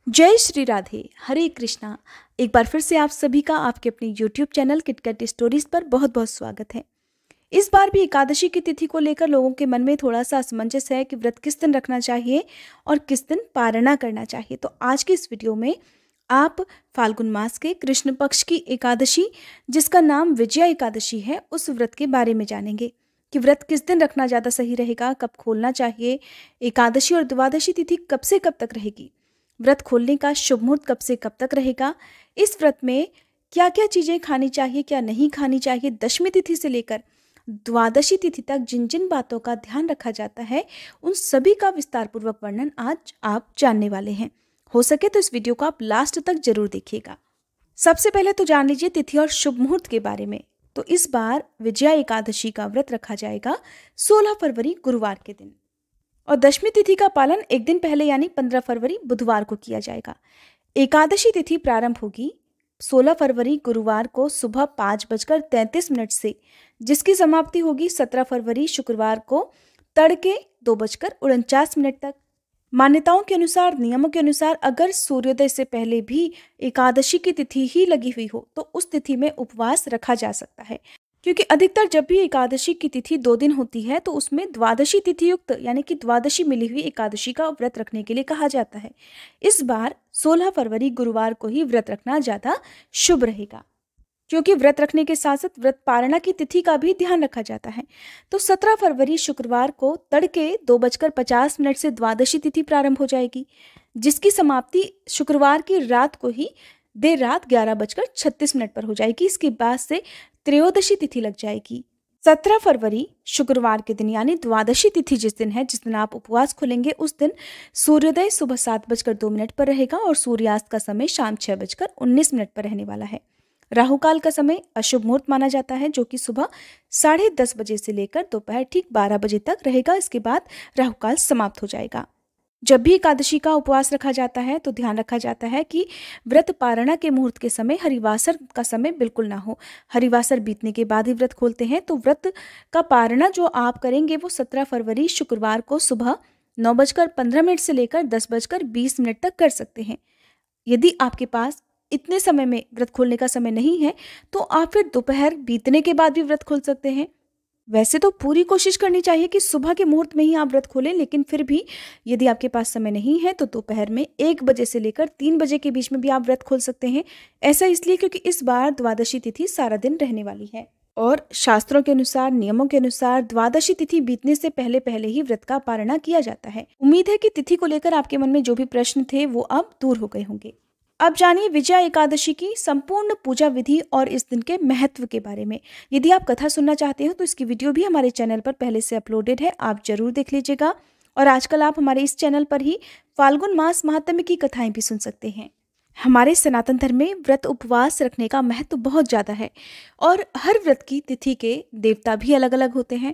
जय श्री राधे, हरे कृष्णा। एक बार फिर से आप सभी का आपके अपने YouTube चैनल किटकट स्टोरीज पर बहुत बहुत स्वागत है। इस बार भी एकादशी की तिथि को लेकर लोगों के मन में थोड़ा सा असमंजस है कि व्रत किस दिन रखना चाहिए और किस दिन पारणा करना चाहिए। तो आज की इस वीडियो में आप फाल्गुन मास के कृष्ण पक्ष की एकादशी, जिसका नाम विजया एकादशी है, उस व्रत के बारे में जानेंगे कि व्रत किस दिन रखना ज़्यादा सही रहेगा, कब खोलना चाहिए, एकादशी और द्वादशी तिथि कब से कब तक रहेगी, व्रत खोलने का शुभ मुहूर्त कब से कब तक रहेगा, इस व्रत में क्या क्या चीज़ें खानी चाहिए, क्या नहीं खानी चाहिए, दशमी तिथि से लेकर द्वादशी तिथि तक जिन जिन बातों का ध्यान रखा जाता है, उन सभी का विस्तार पूर्वक वर्णन आज आप जानने वाले हैं। हो सके तो इस वीडियो को आप लास्ट तक जरूर देखिएगा। सबसे पहले तो जान लीजिए तिथि और शुभ मुहूर्त के बारे में। तो इस बार विजया एकादशी का व्रत रखा जाएगा 16 फरवरी गुरुवार के दिन, और दशमी तिथि का पालन एक दिन पहले यानी 15 फरवरी बुधवार को किया जाएगा। एकादशी तिथि प्रारंभ होगी 16 फरवरी गुरुवार को सुबह 5:33 से, जिसकी समाप्ति होगी 17 फरवरी शुक्रवार को तड़के 2:49 तक। मान्यताओं के अनुसार, नियमों के अनुसार, अगर सूर्योदय से पहले भी एकादशी की तिथि ही लगी हुई हो तो उस तिथि में उपवास रखा जा सकता है, क्योंकि अधिकतर जब भी एकादशी की तिथि 2 दिन होती है तो उसमें द्वादशी तिथि युक्त यानी कि द्वादशी मिली हुई एकादशी का व्रत रखने के लिए कहा जाता है। इस बार 16 फरवरी गुरुवार को ही व्रत रखना ज़्यादा शुभ रहेगा, क्योंकि व्रत रखने के साथ साथ व्रत पारणा की तिथि का भी ध्यान रखा जाता है। तो 17 फरवरी शुक्रवार को तड़के 2:50 से द्वादशी तिथि प्रारंभ हो जाएगी, जिसकी समाप्ति शुक्रवार की रात को ही देर रात 11:36 पर हो जाएगी। इसके बाद से त्रयोदशी तिथि लग जाएगी। 17 फरवरी शुक्रवार के दिन यानी द्वादशी तिथि जिस दिन है, जिस दिन आप उपवास खोलेंगे, उस दिन सूर्योदय सुबह 7:02 पर रहेगा और सूर्यास्त का समय शाम 6:19 पर रहने वाला है। राहु काल का समय अशुभ मुहूर्त माना जाता है, जो कि सुबह 10:30 बजे से लेकर दोपहर ठीक 12 बजे तक रहेगा। इसके बाद राहु काल समाप्त हो जाएगा। जब भी एकादशी का उपवास रखा जाता है तो ध्यान रखा जाता है कि व्रत पारणा के मुहूर्त के समय हरिवासर का समय बिल्कुल ना हो। हरिवासर बीतने के बाद ही व्रत खोलते हैं। तो व्रत का पारणा जो आप करेंगे वो 17 फरवरी शुक्रवार को सुबह 9:15 से लेकर 10:20 तक कर सकते हैं। यदि आपके पास इतने समय में व्रत खोलने का समय नहीं है तो आप फिर दोपहर बीतने के बाद भी व्रत खोल सकते हैं। वैसे तो पूरी कोशिश करनी चाहिए कि सुबह के मुहूर्त में ही आप व्रत खोलें, लेकिन फिर भी यदि आपके पास समय नहीं है तो दोपहर में 1 बजे से लेकर 3 बजे के बीच में भी आप व्रत खोल सकते हैं। ऐसा इसलिए क्योंकि इस बार द्वादशी तिथि सारा दिन रहने वाली है और शास्त्रों के अनुसार, नियमों के अनुसार द्वादशी तिथि बीतने से पहले पहले ही व्रत का पारणा किया जाता है। उम्मीद है कि तिथि को लेकर आपके मन में जो भी प्रश्न थे वो अब दूर हो गए होंगे। अब जानिए विजया एकादशी की संपूर्ण पूजा विधि और इस दिन के महत्व के बारे में। यदि आप कथा सुनना चाहते हो तो इसकी वीडियो भी हमारे चैनल पर पहले से अपलोडेड है, आप जरूर देख लीजिएगा। और आजकल आप हमारे इस चैनल पर ही फाल्गुन मास महात्म्य की कथाएं भी सुन सकते हैं। हमारे सनातन धर्म में व्रत उपवास रखने का महत्व बहुत ज़्यादा है और हर व्रत की तिथि के देवता भी अलग अलग होते हैं।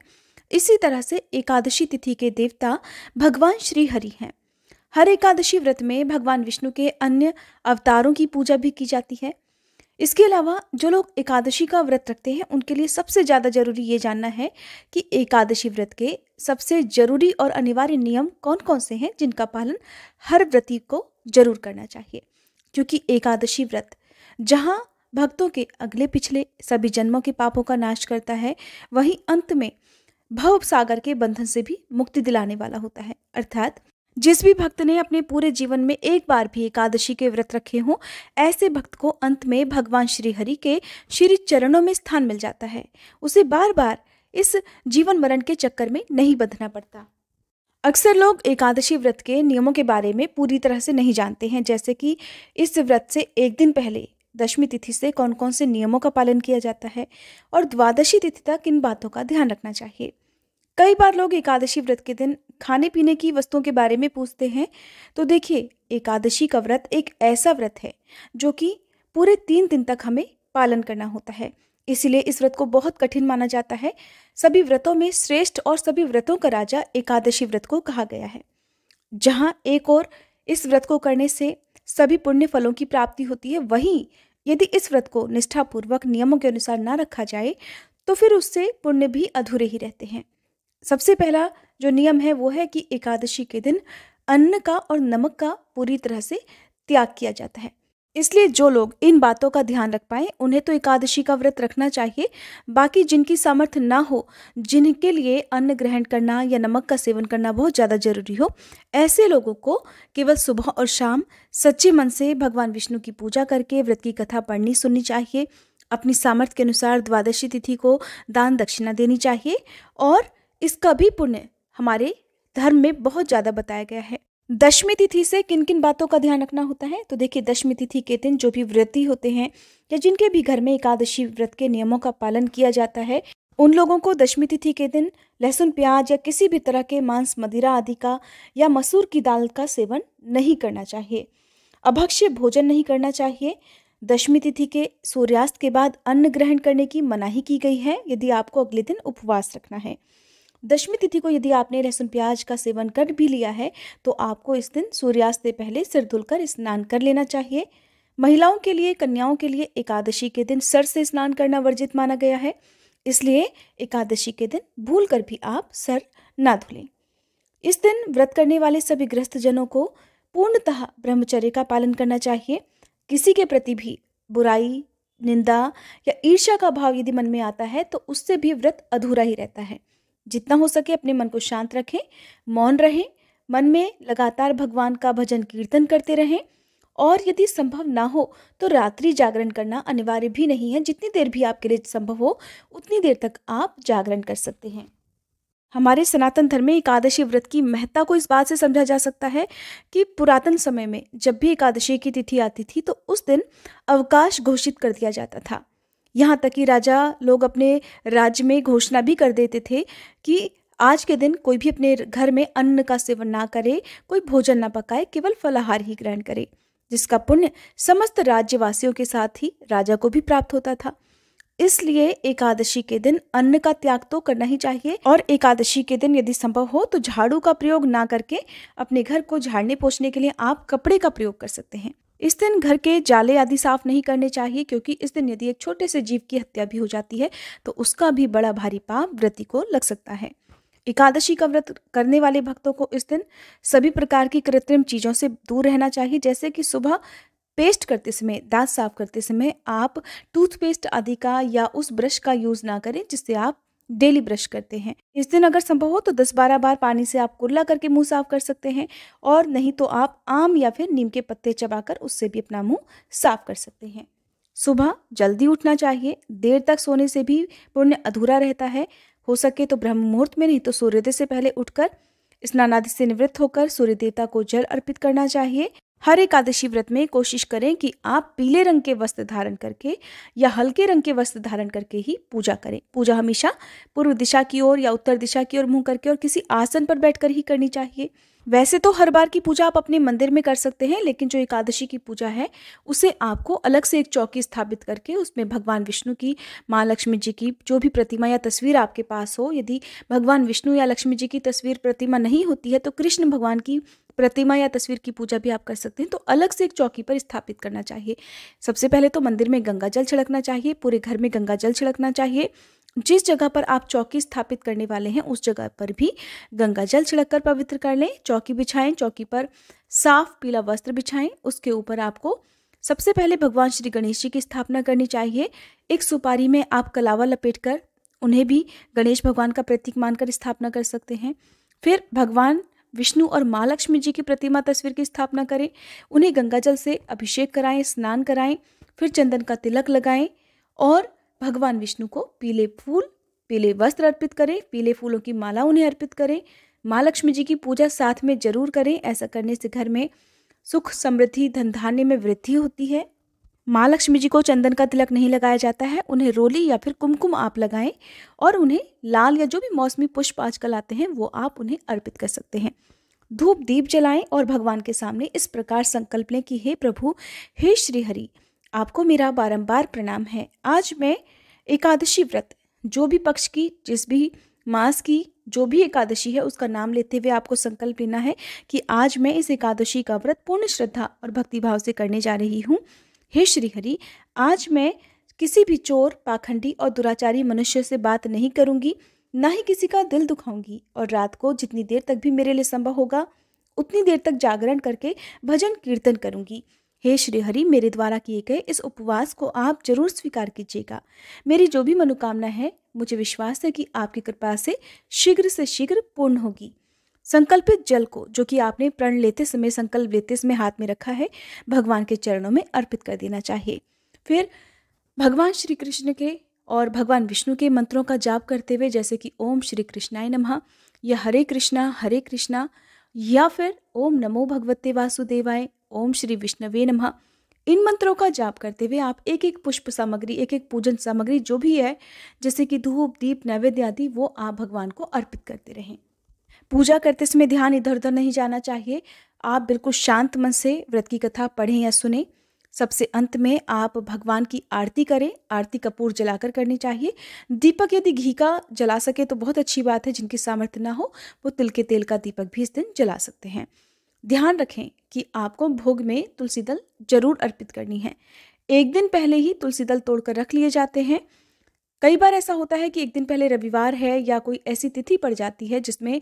इसी तरह से एकादशी तिथि के देवता भगवान श्री हरि हैं। हर एकादशी व्रत में भगवान विष्णु के अन्य अवतारों की पूजा भी की जाती है। इसके अलावा जो लोग एकादशी का व्रत रखते हैं उनके लिए सबसे ज़्यादा जरूरी ये जानना है कि एकादशी व्रत के सबसे जरूरी और अनिवार्य नियम कौन कौन से हैं, जिनका पालन हर व्रती को जरूर करना चाहिए। क्योंकि एकादशी व्रत जहाँ भक्तों के अगले पिछले सभी जन्मों के पापों का नाश करता है, वहीं अंत में भव सागर के बंधन से भी मुक्ति दिलाने वाला होता है। अर्थात जिस भी भक्त ने अपने पूरे जीवन में एक बार भी एकादशी के व्रत रखे हों, ऐसे भक्त को अंत में भगवान श्री हरि के श्री चरणों में स्थान मिल जाता है। उसे बार बार इस जीवन मरण के चक्कर में नहीं बंधना पड़ता। अक्सर लोग एकादशी व्रत के नियमों के बारे में पूरी तरह से नहीं जानते हैं, जैसे कि इस व्रत से एक दिन पहले दशमी तिथि से कौन कौन से नियमों का पालन किया जाता है और द्वादशी तिथि तक इन बातों का ध्यान रखना चाहिए। कई बार लोग एकादशी व्रत के दिन खाने पीने की वस्तुओं के बारे में पूछते हैं। तो देखिए, एकादशी का व्रत एक ऐसा व्रत है जो कि पूरे 3 दिन तक हमें पालन करना होता है। इसीलिए इस व्रत को बहुत कठिन माना जाता है। सभी व्रतों में श्रेष्ठ और सभी व्रतों का राजा एकादशी व्रत को कहा गया है। जहाँ एक और इस व्रत को करने से सभी पुण्य फलों की प्राप्ति होती है, वहीं यदि इस व्रत को निष्ठापूर्वक नियमों के अनुसार ना रखा जाए तो फिर उससे पुण्य भी अधूरे ही रहते हैं। सबसे पहला जो नियम है वो है कि एकादशी के दिन अन्न का और नमक का पूरी तरह से त्याग किया जाता है। इसलिए जो लोग इन बातों का ध्यान रख पाए उन्हें तो एकादशी का व्रत रखना चाहिए। बाकी जिनकी सामर्थ्य ना हो, जिनके लिए अन्न ग्रहण करना या नमक का सेवन करना बहुत ज़्यादा जरूरी हो, ऐसे लोगों को केवल सुबह और शाम सच्चे मन से भगवान विष्णु की पूजा करके व्रत की कथा पढ़नी सुननी चाहिए। अपनी सामर्थ्य के अनुसार द्वादशी तिथि को दान दक्षिणा देनी चाहिए और इसका भी पुण्य हमारे धर्म में बहुत ज़्यादा बताया गया है। दशमी तिथि से किन किन बातों का ध्यान रखना होता है, तो देखिए दशमी तिथि के दिन जो भी व्रती होते हैं या जिनके भी घर में एकादशी व्रत के नियमों का पालन किया जाता है, उन लोगों को दशमी तिथि के दिन लहसुन प्याज या किसी भी तरह के मांस मदिरा आदि का या मसूर की दाल का सेवन नहीं करना चाहिए। अभक्ष्य भोजन नहीं करना चाहिए। दशमी तिथि के सूर्यास्त के बाद अन्न ग्रहण करने की मनाही की गई है यदि आपको अगले दिन उपवास रखना है। दशमी तिथि को यदि आपने लहसुन प्याज का सेवन कर भी लिया है तो आपको इस दिन सूर्यास्त से पहले सिर धुलकर स्नान कर लेना चाहिए। महिलाओं के लिए, कन्याओं के लिए एकादशी के दिन सर से स्नान करना वर्जित माना गया है, इसलिए एकादशी के दिन भूल कर भी आप सर ना धुलें। इस दिन व्रत करने वाले सभी गृहस्थ जनों को पूर्णतः ब्रह्मचर्य का पालन करना चाहिए। किसी के प्रति भी बुराई, निंदा या ईर्ष्या का भाव यदि मन में आता है तो उससे भी व्रत अधूरा ही रहता है। जितना हो सके अपने मन को शांत रखें, मौन रहें, मन में लगातार भगवान का भजन कीर्तन करते रहें और यदि संभव ना हो तो रात्रि जागरण करना अनिवार्य भी नहीं है। जितनी देर भी आपके लिए संभव हो उतनी देर तक आप जागरण कर सकते हैं। हमारे सनातन धर्म में एकादशी व्रत की महत्ता को इस बात से समझा जा सकता है कि पुरातन समय में जब भी एकादशी की तिथि आती थी तो उस दिन अवकाश घोषित कर दिया जाता था। यहाँ तक कि राजा लोग अपने राज्य में घोषणा भी कर देते थे कि आज के दिन कोई भी अपने घर में अन्न का सेवन ना करे, कोई भोजन ना पकाए, केवल फलाहार ही ग्रहण करे, जिसका पुण्य समस्त राज्यवासियों के साथ ही राजा को भी प्राप्त होता था। इसलिए एकादशी के दिन अन्न का त्याग तो करना ही चाहिए और एकादशी के दिन यदि संभव हो तो झाड़ू का प्रयोग ना करके अपने घर को झाड़ने पोंछने के लिए आप कपड़े का प्रयोग कर सकते हैं। इस दिन घर के जाले आदि साफ नहीं करने चाहिए, क्योंकि इस दिन यदि एक छोटे से जीव की हत्या भी हो जाती है तो उसका भी बड़ा भारी पाप व्रती को लग सकता है। एकादशी का व्रत करने वाले भक्तों को इस दिन सभी प्रकार की कृत्रिम चीजों से दूर रहना चाहिए, जैसे कि सुबह पेस्ट करते समय, दांत साफ करते समय आप टूथपेस्ट आदि का या उस ब्रश का यूज ना करें जिससे आप डेली ब्रश करते हैं। इस दिन अगर संभव हो तो 10-12 बार पानी से आप कुल्ला करके मुंह साफ कर सकते हैं और नहीं तो आप आम या फिर नीम के पत्ते चबाकर उससे भी अपना मुंह साफ कर सकते हैं। सुबह जल्दी उठना चाहिए। देर तक सोने से भी पुण्य अधूरा रहता है। हो सके तो ब्रह्म मुहूर्त में, नहीं तो सूर्योदय से पहले उठकर स्नान आदि से निवृत्त होकर सूर्य देवता को जल अर्पित करना चाहिए। हर एकादशी व्रत में कोशिश करें कि आप पीले रंग के वस्त्र धारण करके या हल्के रंग के वस्त्र धारण करके ही पूजा करें। पूजा हमेशा पूर्व दिशा की ओर या उत्तर दिशा की ओर मुंह करके और किसी आसन पर बैठकर ही करनी चाहिए। वैसे तो हर बार की पूजा आप अपने मंदिर में कर सकते हैं, लेकिन जो एकादशी की पूजा है उसे आपको अलग से एक चौकी स्थापित करके उसमें भगवान विष्णु की, माँ लक्ष्मी जी की जो भी प्रतिमा या तस्वीर आपके पास हो, यदि भगवान विष्णु या लक्ष्मी जी की तस्वीर प्रतिमा नहीं होती है तो कृष्ण भगवान की प्रतिमा या तस्वीर की पूजा भी आप कर सकते हैं, तो अलग से एक चौकी पर स्थापित करना चाहिए। सबसे पहले तो मंदिर में गंगा जल छिड़कना चाहिए, पूरे घर में गंगा जल छिड़कना चाहिए। जिस जगह पर आप चौकी स्थापित करने वाले हैं उस जगह पर भी गंगा जल छिड़ककर पवित्र कर लें। चौकी बिछाएं, चौकी पर साफ पीला वस्त्र बिछाएं। उसके ऊपर आपको सबसे पहले भगवान श्री गणेश जी की स्थापना करनी चाहिए। एक सुपारी में आप कलावा लपेटकर उन्हें भी गणेश भगवान का प्रतीक मानकर स्थापना कर सकते हैं। फिर भगवान विष्णु और माँ लक्ष्मी जी की प्रतिमा तस्वीर की स्थापना करें। उन्हें गंगा जल से अभिषेक कराएं, स्नान कराएं, फिर चंदन का तिलक लगाएं और भगवान विष्णु को पीले फूल, पीले वस्त्र अर्पित करें। पीले फूलों की माला उन्हें अर्पित करें। माँ लक्ष्मी जी की पूजा साथ में जरूर करें। ऐसा करने से घर में सुख, समृद्धि, धन धान्य में वृद्धि होती है। माँ लक्ष्मी जी को चंदन का तिलक नहीं लगाया जाता है, उन्हें रोली या फिर कुमकुम आप लगाएं और उन्हें लाल या जो भी मौसमी पुष्प आजकल आते हैं वो आप उन्हें अर्पित कर सकते हैं। धूप दीप जलाएं और भगवान के सामने इस प्रकार संकल्प लें कि हे प्रभु, हे श्री हरि, आपको मेरा बारंबार प्रणाम है। आज मैं एकादशी व्रत, जो भी पक्ष की, जिस भी मास की जो भी एकादशी है उसका नाम लेते हुए आपको संकल्प लेना है कि आज मैं इस एकादशी का व्रत पूर्ण श्रद्धा और भक्तिभाव से करने जा रही हूँ। हे श्री हरि, आज मैं किसी भी चोर, पाखंडी और दुराचारी मनुष्य से बात नहीं करूँगी, ना ही किसी का दिल दुखाऊंगी और रात को जितनी देर तक भी मेरे लिए संभव होगा उतनी देर तक जागरण करके भजन कीर्तन करूंगी। हे श्री हरि, मेरे द्वारा किए गए इस उपवास को आप जरूर स्वीकार कीजिएगा। मेरी जो भी मनोकामना है, मुझे विश्वास है कि आपकी कृपा से शीघ्र पूर्ण होगी। संकल्पित जल को, जो कि आपने प्रण लेते समय, संकल्प लेते समय हाथ में रखा है, भगवान के चरणों में अर्पित कर देना चाहिए। फिर भगवान श्री कृष्ण के और भगवान विष्णु के मंत्रों का जाप करते हुए, जैसे कि ओम श्री कृष्णाय नमः या हरे कृष्णा, या फिर ओम नमो भगवते वासुदेवाय, ओम श्री विष्णवे नमः, इन मंत्रों का जाप करते हुए आप एक एक पुष्प सामग्री, एक एक पूजन सामग्री जो भी है, जैसे कि धूप, दीप, नैवेद्य आदि, वो आप भगवान को अर्पित करते रहें। पूजा करते समय ध्यान इधर उधर नहीं जाना चाहिए। आप बिल्कुल शांत मन से व्रत की कथा पढ़ें या सुने। सबसे अंत में आप भगवान की आरती करें। आरती कपूर जलाकर करनी चाहिए। दीपक यदि घी का जला सके तो बहुत अच्छी बात है। जिनकी सामर्थ्य ना हो वो तिल के तेल का दीपक भी इस दिन जला सकते हैं। ध्यान रखें कि आपको भोग में तुलसी दल जरूर अर्पित करनी है। एक दिन पहले ही तुलसी दल तोड़कर रख लिए जाते हैं। कई बार ऐसा होता है कि एक दिन पहले रविवार है या कोई ऐसी तिथि पड़ जाती है जिसमें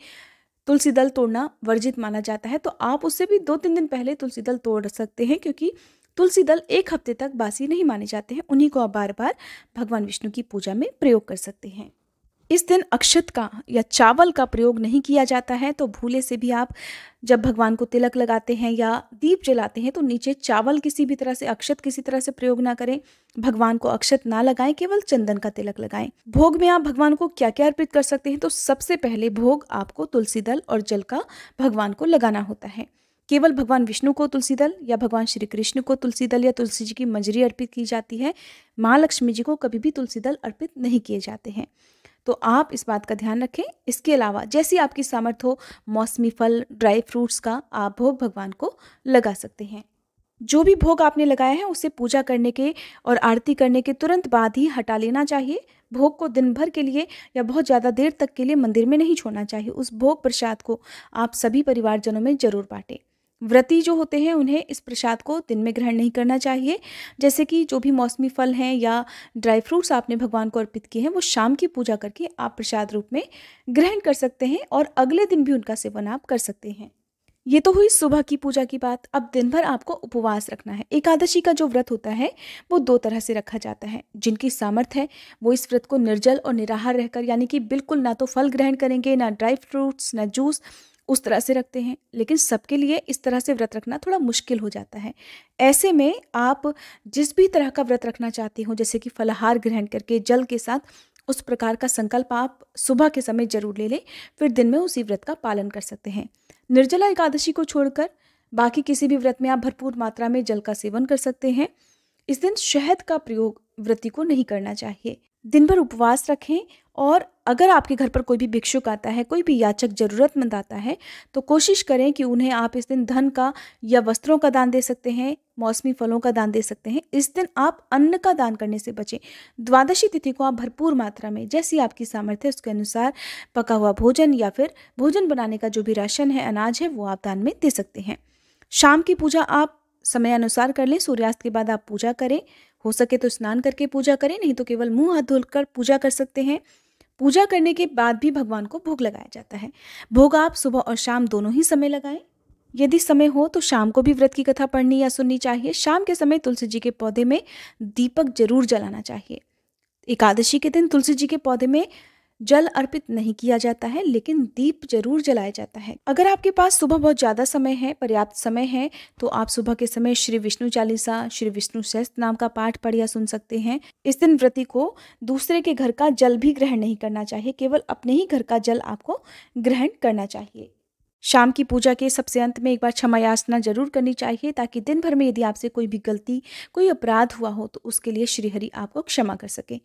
तुलसी दल तोड़ना वर्जित माना जाता है, तो आप उससे भी 2-3 दिन पहले तुलसी दल तोड़ सकते हैं, क्योंकि तुलसी दल एक हफ्ते तक बासी नहीं माने जाते हैं। उन्हीं को आप बार बार भगवान विष्णु की पूजा में प्रयोग कर सकते हैं। इस दिन अक्षत का या चावल का प्रयोग नहीं किया जाता है, तो भूले से भी आप जब भगवान को तिलक लगाते हैं या दीप जलाते हैं तो नीचे चावल किसी भी तरह से, अक्षत किसी तरह से प्रयोग ना करें। भगवान को अक्षत ना लगाएं, केवल चंदन का तिलक लगाएं। भोग में आप भगवान को क्या क्या अर्पित कर सकते हैं, तो सबसे पहले भोग आपको तुलसी दल और जल का भगवान को लगाना होता है। केवल भगवान विष्णु को तुलसी दल या भगवान श्री कृष्ण को तुलसी दल या तुलसी जी की मंजरी अर्पित की जाती है। माँ लक्ष्मी जी को कभी भी तुलसी दल अर्पित नहीं किए जाते हैं, तो आप इस बात का ध्यान रखें। इसके अलावा जैसी आपकी सामर्थ्य हो, मौसमी फल, ड्राई फ्रूट्स का आप भोग भगवान को लगा सकते हैं। जो भी भोग आपने लगाया है उसे पूजा करने के और आरती करने के तुरंत बाद ही हटा लेना चाहिए। भोग को दिन भर के लिए या बहुत ज़्यादा देर तक के लिए मंदिर में नहीं छोड़ना चाहिए। उस भोग प्रसाद को आप सभी परिवारजनों में जरूर बांटें। व्रती जो होते हैं उन्हें इस प्रसाद को दिन में ग्रहण नहीं करना चाहिए। जैसे कि जो भी मौसमी फल हैं या ड्राई फ्रूट्स आपने भगवान को अर्पित किए हैं, वो शाम की पूजा करके आप प्रसाद रूप में ग्रहण कर सकते हैं और अगले दिन भी उनका सेवन आप कर सकते हैं। ये तो हुई सुबह की पूजा की बात। अब दिन भर आपको उपवास रखना है। एकादशी का जो व्रत होता है वो 2 तरह से रखा जाता है। जिनकी सामर्थ्य है वो इस व्रत को निर्जल और निराहार रहकर, यानी कि बिल्कुल ना तो फल ग्रहण करेंगे, ना ड्राई फ्रूट्स, ना जूस, उस तरह से रखते हैं। लेकिन सबके लिए इस तरह से व्रत रखना थोड़ा मुश्किल हो जाता है। ऐसे में आप जिस भी तरह का व्रत रखना चाहते हो, जैसे कि फलाहार ग्रहण करके जल के साथ, उस प्रकार का संकल्प आप सुबह के समय जरूर ले लें। फिर दिन में उसी व्रत का पालन कर सकते हैं। निर्जला एकादशी को छोड़कर बाकी किसी भी व्रत में आप भरपूर मात्रा में जल का सेवन कर सकते हैं। इस दिन शहद का प्रयोग व्रती को नहीं करना चाहिए। दिन भर उपवास रखें और अगर आपके घर पर कोई भी भिक्षुक आता है, कोई भी याचक जरूरतमंद आता है, तो कोशिश करें कि उन्हें आप इस दिन धन का या वस्त्रों का दान दे सकते हैं, मौसमी फलों का दान दे सकते हैं। इस दिन आप अन्न का दान करने से बचें। द्वादशी तिथि को आप भरपूर मात्रा में, जैसी आपकी सामर्थ्य है उसके अनुसार, पका हुआ भोजन या फिर भोजन बनाने का जो भी राशन है, अनाज है, वो आप दान में दे सकते हैं। शाम की पूजा आप समय अनुसार कर लें। सूर्यास्त के बाद आप पूजा करें। हो सके तो स्नान करके पूजा करें, नहीं तो केवल मुंह हाथ धोकर पूजा कर सकते हैं। पूजा करने के बाद भी भगवान को भोग लगाया जाता है। भोग आप सुबह और शाम दोनों ही समय लगाएं। यदि समय हो तो शाम को भी व्रत की कथा पढ़नी या सुननी चाहिए। शाम के समय तुलसी जी के पौधे में दीपक जरूर जलाना चाहिए। एकादशी के दिन तुलसी जी के पौधे में जल अर्पित नहीं किया जाता है, लेकिन दीप जरूर जलाया जाता है। अगर आपके पास सुबह बहुत ज़्यादा समय है, पर्याप्त समय है, तो आप सुबह के समय श्री विष्णु चालीसा, श्री विष्णु सहस्त्र नाम का पाठ पढ़ या सुन सकते हैं। इस दिन व्रती को दूसरे के घर का जल भी ग्रहण नहीं करना चाहिए, केवल अपने ही घर का जल आपको ग्रहण करना चाहिए। शाम की पूजा के सबसे अंत में एक बार क्षमा याचना जरूर करनी चाहिए, ताकि दिन भर में यदि आपसे कोई भी गलती, कोई अपराध हुआ हो तो उसके लिए श्रीहरि आपको क्षमा कर सके।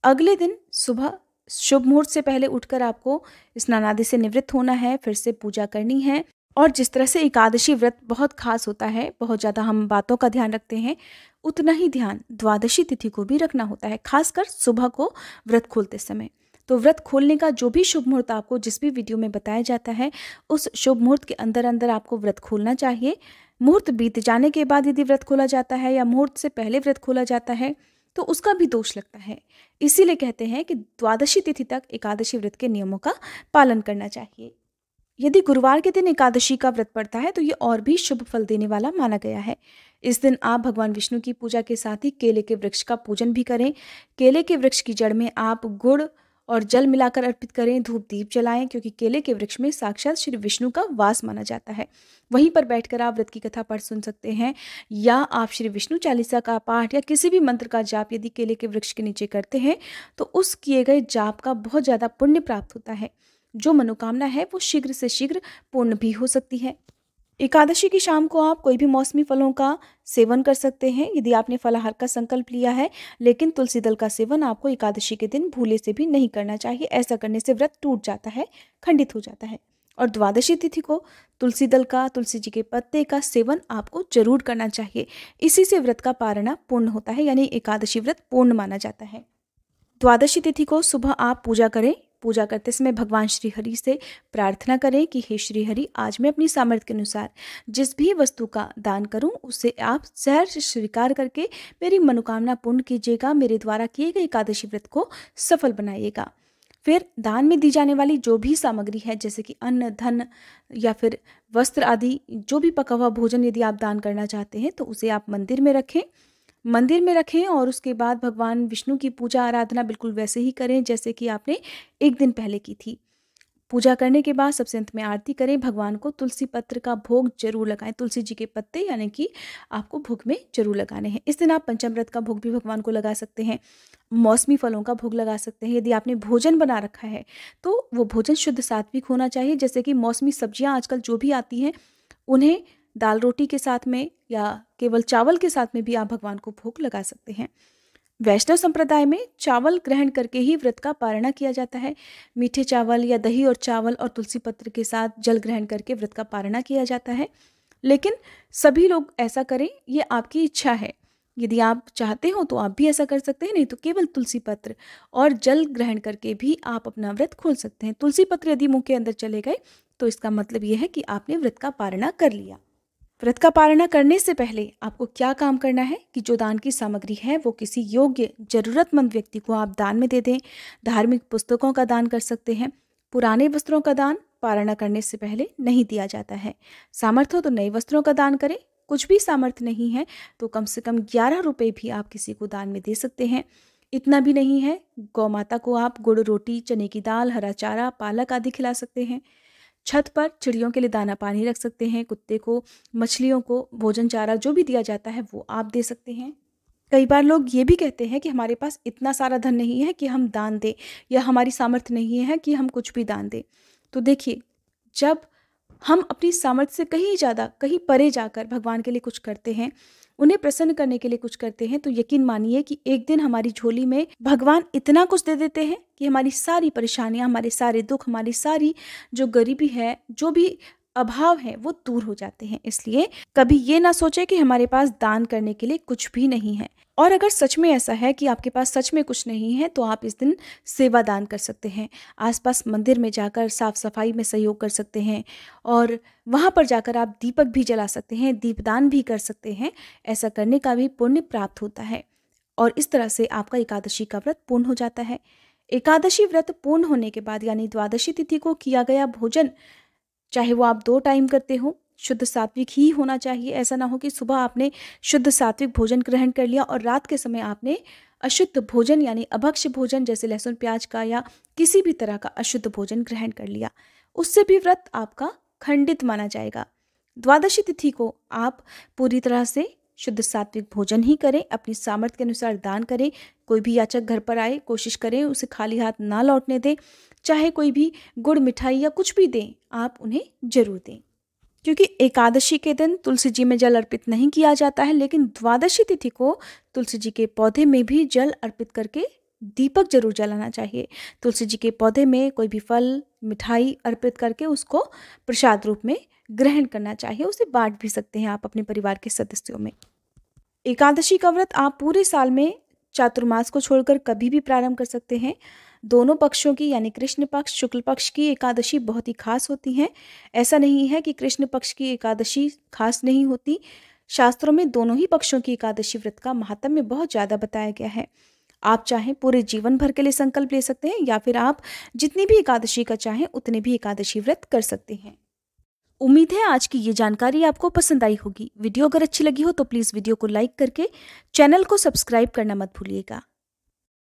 अगले दिन सुबह शुभ मुहूर्त से पहले उठकर आपको स्नान आदि से निवृत्त होना है, फिर से पूजा करनी है। और जिस तरह से एकादशी व्रत बहुत खास होता है, बहुत ज़्यादा हम बातों का ध्यान रखते हैं, उतना ही ध्यान द्वादशी तिथि को भी रखना होता है, खासकर सुबह को व्रत खोलते समय। तो व्रत खोलने का जो भी शुभ मुहूर्त आपको जिस भी वीडियो में बताया जाता है, उस शुभ मुहूर्त के अंदर अंदर आपको व्रत खोलना चाहिए। मुहूर्त बीत जाने के बाद यदि व्रत खोला जाता है या मुहूर्त से पहले व्रत खोला जाता है तो उसका भी दोष लगता है। इसीलिए कहते हैं कि द्वादशी तिथि तक एकादशी व्रत के नियमों का पालन करना चाहिए। यदि गुरुवार के दिन एकादशी का व्रत पड़ता है तो ये और भी शुभ फल देने वाला माना गया है। इस दिन आप भगवान विष्णु की पूजा के साथ ही केले के वृक्ष का पूजन भी करें। केले के वृक्ष की जड़ में आप गुड़ और जल मिलाकर अर्पित करें, धूप दीप जलाएं, क्योंकि केले के वृक्ष में साक्षात श्री विष्णु का वास माना जाता है। वहीं पर बैठकर आप व्रत की कथा पढ़ सुन सकते हैं, या आप श्री विष्णु चालीसा का पाठ या किसी भी मंत्र का जाप यदि केले के वृक्ष के नीचे करते हैं तो उस किए गए जाप का बहुत ज़्यादा पुण्य प्राप्त होता है। जो मनोकामना है वो शीघ्र से शीघ्र पूर्ण भी हो सकती है। एकादशी की शाम को आप कोई भी मौसमी फलों का सेवन कर सकते हैं यदि आपने फलाहार का संकल्प लिया है, लेकिन तुलसी दल का सेवन आपको एकादशी के दिन भूले से भी नहीं करना चाहिए। ऐसा करने से व्रत टूट जाता है, खंडित हो जाता है। और द्वादशी तिथि को तुलसी दल का, तुलसी जी के पत्ते का सेवन आपको जरूर करना चाहिए। इसी से व्रत का पारणा पूर्ण होता है, यानी एकादशी व्रत पूर्ण माना जाता है। द्वादशी तिथि को सुबह आप पूजा करें। पूजा करते समय भगवान श्री हरि से प्रार्थना करें कि हे श्री हरि, आज मैं अपनी सामर्थ्य के अनुसार जिस भी वस्तु का दान करूं उसे आप सहर्ष स्वीकार करके मेरी मनोकामना पूर्ण कीजिएगा। मेरे द्वारा किए गए एकादशी व्रत को सफल बनाइएगा। फिर दान में दी जाने वाली जो भी सामग्री है, जैसे कि अन्न, धन या फिर वस्त्र आदि, जो भी पका हुआ भोजन यदि आप दान करना चाहते हैं तो उसे आप मंदिर में रखें और उसके बाद भगवान विष्णु की पूजा आराधना बिल्कुल वैसे ही करें जैसे कि आपने एक दिन पहले की थी। पूजा करने के बाद सबसे अंत में आरती करें। भगवान को तुलसी पत्र का भोग जरूर लगाएं। तुलसी जी के पत्ते यानी कि आपको भोग में जरूर लगाने हैं। इस दिन आप पंचामृत का भोग भी भगवान को लगा सकते हैं, मौसमी फलों का भोग लगा सकते हैं। यदि आपने भोजन बना रखा है तो वो भोजन शुद्ध सात्विक होना चाहिए, जैसे कि मौसमी सब्जियां आजकल जो भी आती हैं उन्हें दाल रोटी के साथ में या केवल चावल के साथ में भी आप भगवान को भोग लगा सकते हैं। वैष्णव संप्रदाय में चावल ग्रहण करके ही व्रत का पारणा किया जाता है। मीठे चावल या दही और चावल और तुलसी पत्र के साथ जल ग्रहण करके व्रत का पारणा किया जाता है, लेकिन सभी लोग ऐसा करें ये आपकी इच्छा है। यदि आप चाहते हो तो आप भी ऐसा कर सकते हैं, नहीं तो केवल तुलसी पत्र और जल ग्रहण करके भी आप अपना व्रत खोल सकते हैं। तुलसी पत्र यदि मुंह के अंदर चले गए तो इसका मतलब यह है कि आपने व्रत का पारणा कर लिया। व्रत का पारणा करने से पहले आपको क्या काम करना है कि जो दान की सामग्री है वो किसी योग्य जरूरतमंद व्यक्ति को आप दान में दे दें। धार्मिक पुस्तकों का दान कर सकते हैं। पुराने वस्त्रों का दान पारणा करने से पहले नहीं दिया जाता है। सामर्थ्य हो तो नए वस्त्रों का दान करें। कुछ भी सामर्थ्य नहीं है तो कम से कम 11 रुपये भी आप किसी को दान में दे सकते हैं। इतना भी नहीं है, गौ माता को आप गुड़ रोटी, चने की दाल, हरा चारा, पालक आदि खिला सकते हैं। छत पर चिड़ियों के लिए दाना पानी रख सकते हैं। कुत्ते को, मछलियों को भोजन चारा जो भी दिया जाता है वो आप दे सकते हैं। कई बार लोग ये भी कहते हैं कि हमारे पास इतना सारा धन नहीं है कि हम दान दें, या हमारी सामर्थ्य नहीं है कि हम कुछ भी दान दें। तो देखिए, जब हम अपनी सामर्थ्य से कहीं ज़्यादा, कहीं परे जाकर भगवान के लिए कुछ करते हैं, उन्हें प्रसन्न करने के लिए कुछ करते हैं, तो यकीन मानिए कि एक दिन हमारी झोली में भगवान इतना कुछ दे देते हैं कि हमारी सारी परेशानियां, हमारे सारे दुख, हमारी सारी जो गरीबी है, जो भी अभाव है, वो दूर हो जाते हैं। इसलिए कभी ये ना सोचे कि हमारे पास दान करने के लिए कुछ भी नहीं है। और अगर सच में ऐसा है कि आपके पास सच में कुछ नहीं है तो आप इस दिन सेवा दान कर सकते हैं। आसपास मंदिर में जाकर साफ सफाई में सहयोग कर सकते हैं और वहाँ पर जाकर आप दीपक भी जला सकते हैं, दीपदान भी कर सकते हैं। ऐसा करने का भी पुण्य प्राप्त होता है और इस तरह से आपका एकादशी का व्रत पूर्ण हो जाता है। एकादशी व्रत पूर्ण होने के बाद यानी द्वादशी तिथि को किया गया भोजन, चाहे वो आप 2 टाइम करते हो, शुद्ध सात्विक ही होना चाहिए। ऐसा ना हो कि सुबह आपने शुद्ध सात्विक भोजन ग्रहण कर लिया और रात के समय आपने अशुद्ध भोजन यानी अभक्ष्य भोजन जैसे लहसुन प्याज का या किसी भी तरह का अशुद्ध भोजन ग्रहण कर लिया। उससे भी व्रत आपका खंडित माना जाएगा। द्वादशी तिथि को आप पूरी तरह से शुद्ध सात्विक भोजन ही करें, अपनी सामर्थ्य के अनुसार दान करें। कोई भी याचक घर पर आए, कोशिश करें उसे खाली हाथ ना लौटने दें। चाहे कोई भी गुड़, मिठाई या कुछ भी दें, आप उन्हें जरूर दें, क्योंकि एकादशी के दिन तुलसी जी में जल अर्पित नहीं किया जाता है, लेकिन द्वादशी तिथि को तुलसी जी के पौधे में भी जल अर्पित करके दीपक जरूर जलाना चाहिए। तुलसी जी के पौधे में कोई भी फल, मिठाई अर्पित करके उसको प्रसाद रूप में ग्रहण करना चाहिए। उसे बांट भी सकते हैं आप अपने परिवार के सदस्यों में। एकादशी का व्रत आप पूरे साल में चातुर्मास को छोड़कर कभी भी प्रारंभ कर सकते हैं। दोनों पक्षों की यानी कृष्ण पक्ष, शुक्ल पक्ष की एकादशी बहुत ही खास होती हैं। ऐसा नहीं है कि कृष्ण पक्ष की एकादशी खास नहीं होती। शास्त्रों में दोनों ही पक्षों की एकादशी व्रत का महात्म्य बहुत ज़्यादा बताया गया है। आप चाहें पूरे जीवन भर के लिए संकल्प ले सकते हैं या फिर आप जितनी भी एकादशी का चाहें उतने भी एकादशी व्रत कर सकते हैं। उम्मीद है आज की ये जानकारी आपको पसंद आई होगी। वीडियो अगर अच्छी लगी हो तो प्लीज़ वीडियो को लाइक करके चैनल को सब्सक्राइब करना मत भूलिएगा।